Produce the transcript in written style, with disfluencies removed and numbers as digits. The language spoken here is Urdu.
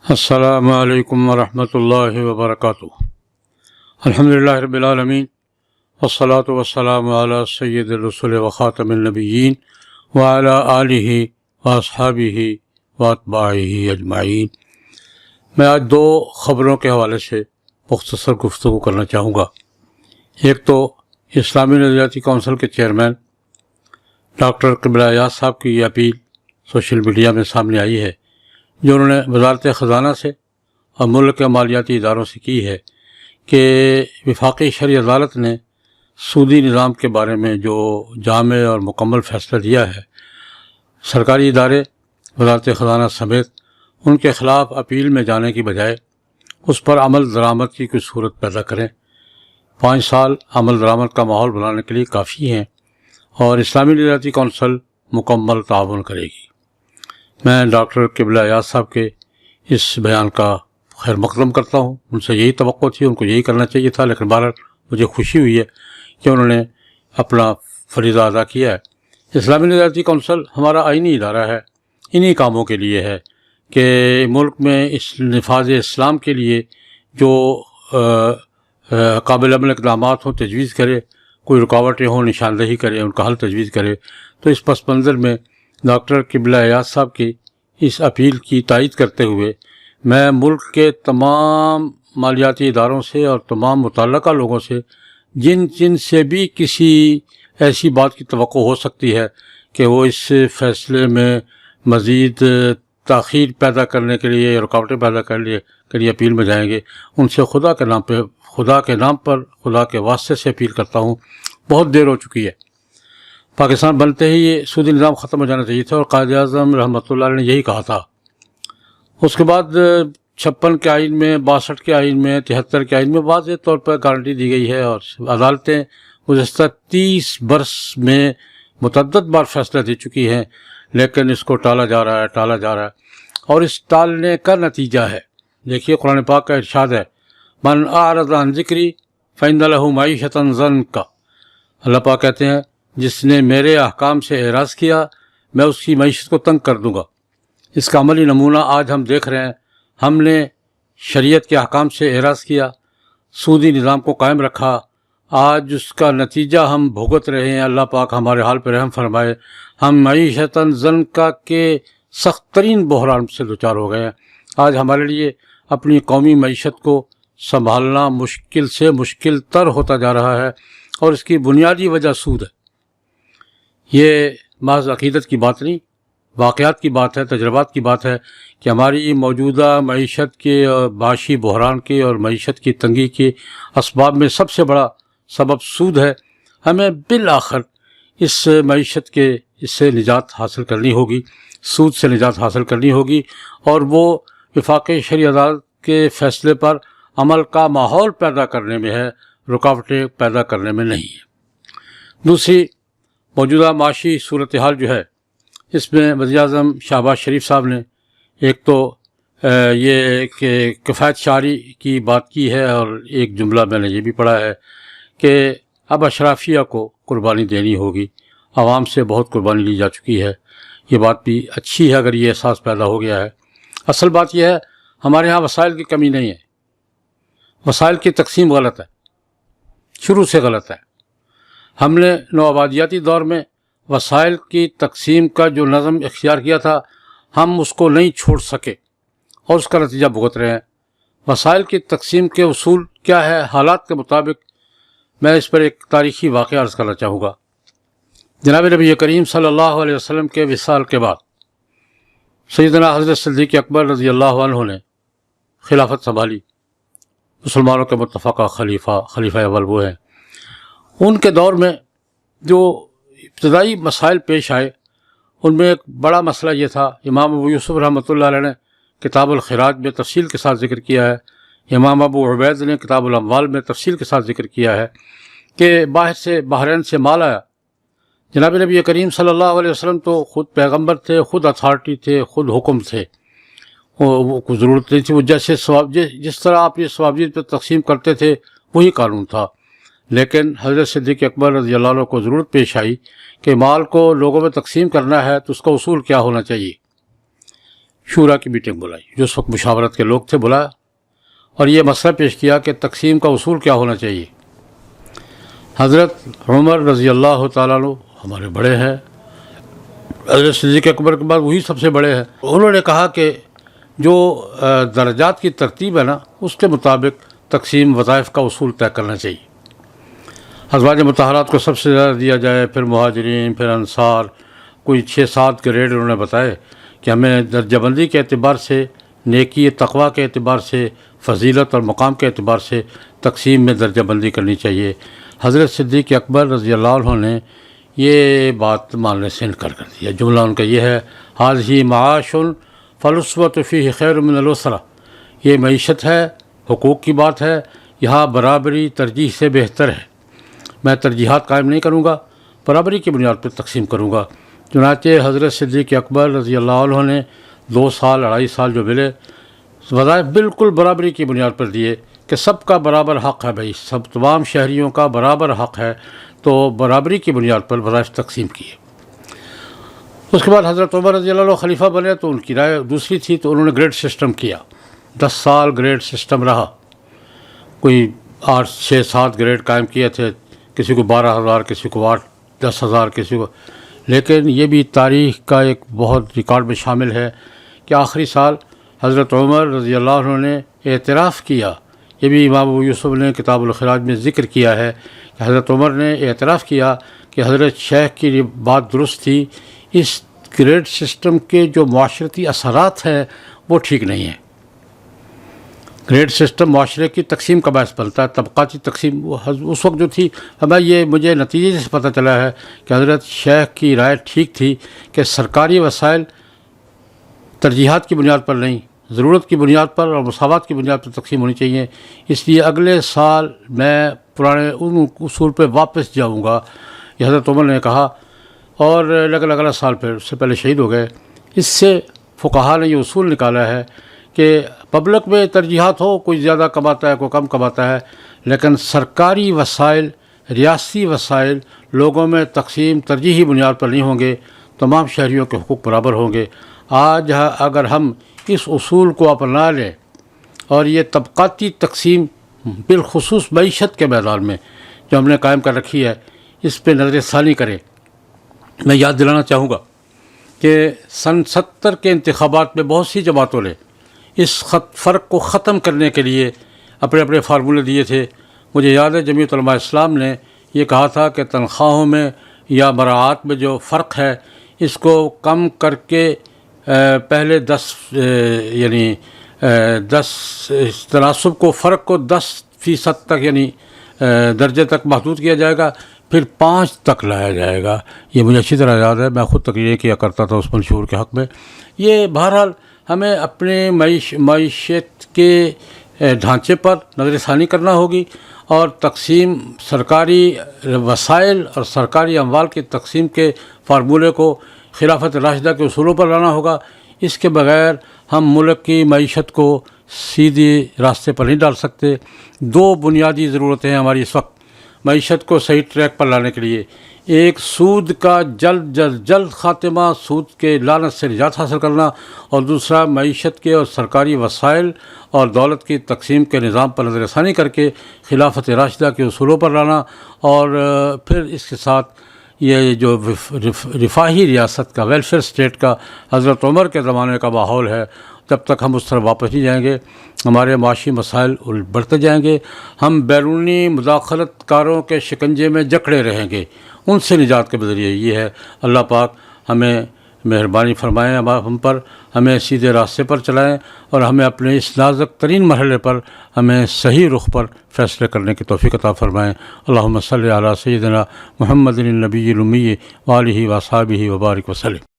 السلام علیکم ورحمۃ اللہ وبرکاتہ۔ الحمدللہ رب العالمین والصلاة والسلام علی سید الرسل وخاتم النبیین وعلی آلہ واصحابہ واتباعہ اجمعین۔ میں آج دو خبروں کے حوالے سے مختصر گفتگو کرنا چاہوں گا۔ ایک تو اسلامی نظریاتی کونسل کے چیئرمین ڈاکٹر قبلہ ایاز صاحب کی یہ اپیل سوشل میڈیا میں سامنے آئی ہے، جو انہوں نے وزارت خزانہ سے اور ملک کے مالیاتی اداروں سے کی ہے کہ وفاقی شرعی عدالت نے سودی نظام کے بارے میں جو جامع اور مکمل فیصلہ دیا ہے، سرکاری ادارے وزارت خزانہ سمیت ان کے خلاف اپیل میں جانے کی بجائے اس پر عمل درآمد کی کوئی صورت پیدا کریں۔ 5 سال عمل درآمد کا ماحول بنانے کے لیے کافی ہیں اور اسلامی نظریاتی کونسل مکمل تعاون کرے گی۔ میں ڈاکٹر قبلہ ایاز صاحب کے اس بیان کا خیر مقدم کرتا ہوں۔ ان سے یہی توقع تھی، ان کو یہی کرنا چاہیے تھا، لیکن بہرحال مجھے خوشی ہوئی ہے کہ انہوں نے اپنا فریضہ ادا کیا ہے۔ اسلامی نظریاتی کونسل ہمارا آئینی ادارہ ہے، انہی کاموں کے لیے ہے کہ ملک میں اس نفاذ اسلام کے لیے جو قابل عمل اقدامات ہوں تجویز کرے، کوئی رکاوٹیں ہوں نشاندہی کرے، ان کا حل تجویز کرے۔ تو اس پس منظر میں ڈاکٹر قبلہ ایاز صاحب کی اس اپیل کی تائید کرتے ہوئے میں ملک کے تمام مالیاتی اداروں سے اور تمام متعلقہ لوگوں سے جن سے بھی کسی ایسی بات کی توقع ہو سکتی ہے کہ وہ اس فیصلے میں مزید تاخیر پیدا کرنے کے لیے، رکاوٹیں پیدا کرنے کے لیے اپیل میں جائیں گے، ان سے خدا کے نام پر خدا کے واسطے سے اپیل کرتا ہوں۔ بہت دیر ہو چکی ہے، پاکستان بنتے ہی یہ سودی نظام ختم ہو جانا چاہیے تھا اور قائد اعظم رحمۃ اللہ علیہ نے یہی کہا تھا۔ اس کے بعد 56 کے آئین میں، 62 کے آئین میں، 73 کے آئین میں واضح طور پر گارنٹی دی گئی ہے اور عدالتیں گزشتہ 30 برس میں متعدد بار فیصلہ دے چکی ہیں، لیکن اس کو ٹالا جا رہا ہے اور اس ٹالنے کا نتیجہ ہے۔ دیکھیے قرآن پاک کا ارشاد ہے، من اعرض عن ذکری فإن له معیشة ضنکا۔ اللہ پاک کہتے ہیں جس نے میرے احکام سے اعراض کیا میں اس کی معیشت کو تنگ کر دوں گا۔ اس کا عملی نمونہ آج ہم دیکھ رہے ہیں۔ ہم نے شریعت کے احکام سے اعراض کیا، سودی نظام کو قائم رکھا، آج اس کا نتیجہ ہم بھگت رہے ہیں۔ اللہ پاک ہمارے حال پہ رحم فرمائے۔ ہم معیشت ضنکا کے سخت ترین بحران سے دوچار ہو گئے ہیں۔ آج ہمارے لیے اپنی قومی معیشت کو سنبھالنا مشکل سے مشکل تر ہوتا جا رہا ہے اور اس کی بنیادی وجہ سود ہے۔ یہ محض عقیدت کی بات نہیں، واقعات کی بات ہے، تجربات کی بات ہے کہ ہماری موجودہ معیشت کے اور معاشی بحران کے اور معیشت کی تنگی کے اسباب میں سب سے بڑا سبب سود ہے۔ ہمیں بالآخر اس معیشت سے نجات حاصل کرنی ہوگی، سود سے نجات حاصل کرنی ہوگی، اور وہ وفاقی شرعی عدالت کے فیصلے پر عمل کا ماحول پیدا کرنے میں ہے، رکاوٹیں پیدا کرنے میں نہیں ہے۔ دوسری، موجودہ معاشی صورتحال جو ہے، اس میں وزیر اعظم شہباز شریف صاحب نے ایک تو یہ کہ کفایت شعاری کی بات کی ہے، اور ایک جملہ میں نے یہ بھی پڑھا ہے کہ اب اشرافیہ کو قربانی دینی ہوگی، عوام سے بہت قربانی لی جا چکی ہے۔ یہ بات بھی اچھی ہے اگر یہ احساس پیدا ہو گیا ہے۔ اصل بات یہ ہے ہمارے ہاں وسائل کی کمی نہیں ہے، وسائل کی تقسیم غلط ہے، شروع سے غلط ہے۔ ہم نے نوآبادیاتی دور میں وسائل کی تقسیم کا جو نظم اختیار کیا تھا، ہم اس کو نہیں چھوڑ سکے اور اس کا نتیجہ بھگت رہے ہیں۔ وسائل کی تقسیم کے اصول کیا ہے؟ حالات کے مطابق میں اس پر ایک تاریخی واقعہ عرض کرنا چاہوں گا۔ جناب نبی کریم صلی اللہ علیہ وسلم کے وصال کے بعد سیدنا حضرت صدیق اکبر رضی اللہ عنہ نے خلافت سنبھالی۔ مسلمانوں کے متفقہ خلیفہ اول وہ ہیں۔ ان کے دور میں جو ابتدائی مسائل پیش آئے، ان میں ایک بڑا مسئلہ یہ تھا، امام ابو یوسف رحمۃ اللہ علیہ نے کتاب الخراج میں تفصیل کے ساتھ ذکر کیا ہے، امام ابو عبید نے کتاب الاموال میں تفصیل کے ساتھ ذکر کیا ہے کہ بحرین سے مال آیا۔ جناب نبی کریم صلی اللہ علیہ وسلم تو خود پیغمبر تھے، خود اتھارٹی تھے، خود حکم تھے، وہ کوئی ضرورت نہیں تھی، وہ جس طرح آپ یہ ثوابدید پہ تقسیم کرتے تھے وہی قانون تھا۔ لیکن حضرت صدیق اکبر رضی اللہ عنہ کو ضرورت پیش آئی کہ مال کو لوگوں میں تقسیم کرنا ہے تو اس کا اصول کیا ہونا چاہیے۔ شورا کی میٹنگ بلائی، جو اس وقت مشاورت کے لوگ تھے، بلایا اور یہ مسئلہ پیش کیا کہ تقسیم کا اصول کیا ہونا چاہیے۔ حضرت عمر رضی اللہ تعالیٰ عنہ ہمارے بڑے ہیں، حضرت صدیق اکبر کے بعد وہی سب سے بڑے ہیں، انہوں نے کہا کہ جو درجات کی ترتیب ہے نا، اس کے مطابق تقسیم وظائف کا اصول طے کرنا چاہیے۔ ازواج مطہرات کو سب سے زیادہ دیا جائے، پھر مہاجرین، پھر انصار، کوئی 6-7 گریڈ انہوں نے بتائے کہ ہمیں درجہ بندی کے اعتبار سے، نیکی تقویٰ کے اعتبار سے، فضیلت اور مقام کے اعتبار سے تقسیم میں درجہ بندی کرنی چاہیے۔ حضرت صدیق اکبر رضی اللہ عنہ نے یہ بات ماننے سے انکار کر دیا۔ جملہ ان کا یہ ہے، ھذہ معاش فالاسوۃ فیہ خیر من الاسرہ، یہ معیشت ہے، حقوق کی بات ہے، یہاں برابری ترجیح سے بہتر ہے، میں ترجیحات قائم نہیں کروں گا، برابری کی بنیاد پر تقسیم کروں گا۔ چنانچہ حضرت صدیق اکبر رضی اللہ عنہ نے 2 سال 2.5 سال جو ملے، وظائف بالکل برابری کی بنیاد پر دیے کہ سب کا برابر حق ہے، بھائی سب تمام شہریوں کا برابر حق ہے، تو برابری کی بنیاد پر وظائف تقسیم کیے۔ اس کے بعد حضرت عمر رضی اللہ عنہ خلیفہ بنے تو ان کی رائے دوسری تھی، تو انہوں نے گریڈ سسٹم کیا، 10 سال گریڈ سسٹم رہا، کوئی 8-6-7 گریڈ قائم کیے تھے، کسی کو 12,000، کسی کو 10,000، کسی کو، لیکن یہ بھی تاریخ کا ایک بہت ریکارڈ میں شامل ہے کہ آخری سال حضرت عمر رضی اللہ عنہ نے اعتراف کیا، یہ بھی امام ابو یوسف نے کتاب الخراج میں ذکر کیا ہے کہ حضرت عمر نے اعتراف کیا کہ حضرت شیخ کی بات درست تھی، اس گریڈ سسٹم کے جو معاشرتی اثرات ہیں وہ ٹھیک نہیں ہیں۔ گریڈ سسٹم معاشرے کی تقسیم کا باعث بنتا ہے، طبقاتی تقسیم اس وقت جو تھی، مجھے نتیجے سے پتہ چلا ہے کہ حضرت شیخ کی رائے ٹھیک تھی کہ سرکاری وسائل ترجیحات کی بنیاد پر نہیں، ضرورت کی بنیاد پر اور مساوات کی بنیاد پر تقسیم ہونی چاہیے۔ اس لیے اگلے سال میں پرانے ان اصول پہ واپس جاؤں گا، یہ حضرت عمر نے کہا، اور لیکن اگلا سال پھر اس سے پہلے شہید ہو گئے۔ اس سے فقہا نے یہ اصول نکالا ہے کہ پبلک میں ترجیحات ہو، کوئی زیادہ کماتا ہے، کوئی کم کماتا ہے، لیکن سرکاری وسائل، ریاستی وسائل لوگوں میں تقسیم ترجیحی بنیاد پر نہیں ہوں گے، تمام شہریوں کے حقوق برابر ہوں گے۔ آج اگر ہم اس اصول کو اپنا لیں اور یہ طبقاتی تقسیم بالخصوص معیشت کے میدان میں جو ہم نے قائم کر رکھی ہے، اس پہ نظر ثانی کریں۔ میں یاد دلانا چاہوں گا کہ سن 70 کے انتخابات میں بہت سی جماعتوں نے اس فرق کو ختم کرنے کے لیے اپنے اپنے فارمولے دیے تھے۔ مجھے یاد ہے جمعیت علماء اسلام نے یہ کہا تھا کہ تنخواہوں میں یا مراعات میں جو فرق ہے، اس کو کم کر کے پہلے 10 تناسب کو، فرق کو 10% تک یعنی درجے تک محدود کیا جائے گا، پھر 5 تک لایا جائے گا۔ یہ مجھے اچھی طرح یاد ہے، میں خود تقریر کیا کرتا تھا اس منشور کے حق میں۔ یہ بہرحال ہمیں اپنے معیشت کے ڈھانچے پر نظر ثانی کرنا ہوگی، اور تقسیم سرکاری وسائل اور سرکاری اموال کی تقسیم کے فارمولے کو خلافت راشدہ کے اصولوں پر لانا ہوگا۔ اس کے بغیر ہم ملک کی معیشت کو سیدھے راستے پر نہیں ڈال سکتے۔ 2 بنیادی ضرورتیں ہیں ہماری اس وقت معیشت کو صحیح ٹریک پر لانے کے لیے، ایک سود کا جلد خاتمہ، سود کے لعنت سے نجات حاصل کرنا، اور دوسرا معیشت کے اور سرکاری وسائل اور دولت کی تقسیم کے نظام پر نظر ثانی کر کے خلافت راشدہ کے اصولوں پر لانا، اور پھر اس کے ساتھ یہ جو رفاہی ریاست کا، ویلفیئر اسٹیٹ کا حضرت عمر کے زمانے کا ماحول ہے، جب تک ہم اس طرف واپس نہیں جائیں گے ہمارے معاشی مسائل بڑھتے جائیں گے، ہم بیرونی مداخلت کاروں کے شکنجے میں جکڑے رہیں گے۔ ان سے نجات کے ذریعے یہ ہے، اللہ پاک ہمیں مہربانی فرمائیں ہم پر، ہمیں سیدھے راستے پر چلائیں، اور ہمیں اپنے اس نازک ترین مرحلے پر ہمیں صحیح رخ پر فیصلے کرنے کی توفیق عطا فرمائیں۔ اللہم صلی علی سیدنا محمد النبی الامی وآلہ واصحابہ وبارک وسلم۔